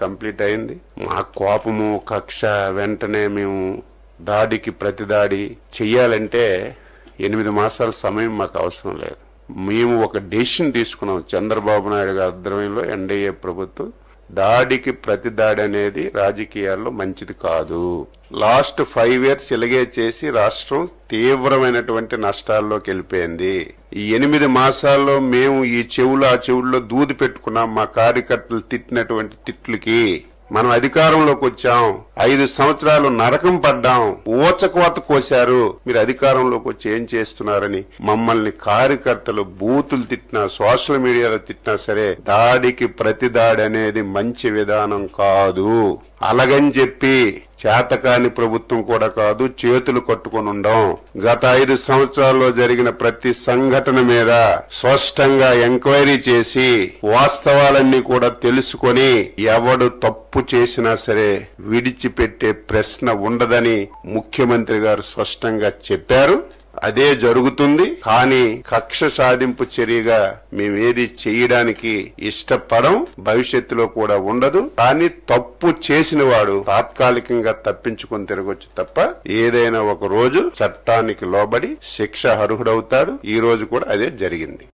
Complete అయింది. మా కోపము కక్ష వెంటనే మేము దాడికి ప్రతిదాడి చెయ్యాలంటే 8 మాసాల సమయం మాకు అవసరం లేదు. మేము ఒక డెసిషన్ తీసుకున్నాం. చంద్రబాబు నాయుడు గారి ఆధ్వర్యంలో ఎన్డీఏ ప్రభుత్వం దాడికి ప్రతిదాడి అనేది రాజకీయాల్లో మంచిది కాదు. లాస్ట్ 5 years ఇలాగే చేసి రాష్ట్రం తీవ్రమైనటువంటి నష్టాల్లోకి వెళ్ళిపోయింది. ఈ 8 మాసాల్లో మేము ఈ చెవులు ఆ చెవుల్లో దూది పెట్టుకున్నాం. మా కార్యకర్తలు తిట్టినటువంటి తిట్లకి మనం అధికారంలోకి వచ్చాం. 5 సంవత్సరాలు నరకం పడ్డాం. ఊచకోత కోశారు. మీరు అధికారంలోకి వచ్చి ఏం చేస్తున్నారని మమ్మల్ని కార్యకర్తలు బూతులు తిట్టినా సోషల్ మీడియాలో తిట్టినా సరే దాడికి ప్రతి దాడి అనేది మంచి విధానం కాదు. అలాగని చెప్పి చేతకాని ప్రభుత్వం కూడా కాదు, చేతులు కట్టుకొని ఉండం. గత 5 సంవత్సరాల్లో జరిగిన ప్రతి సంఘటన మీద స్పష్టంగా ఎంక్వైరీ చేసి వాస్తవాలన్నీ కూడా తెలుసుకొని ఎవడు తప్పు చేసినా సరే విడిచిపెట్టే ప్రశ్న ఉండదని ముఖ్యమంత్రి గారు స్పష్టంగా చెప్పారు. అదే జరుగుతుంది. కానీ కక్ష సాధింపు చర్యగా మేమేది చేయడానికి ఇష్టపడం, భవిష్యత్తులో కూడా ఉండదు. కానీ తప్పు చేసిన వాడు తాత్కాలికంగా తప్పించుకొని తిరగొచ్చు తప్ప ఏదైనా ఒక రోజు చట్టానికి లోబడి శిక్ష అర్హుడవుతాడు. ఈ రోజు కూడా అదే జరిగింది.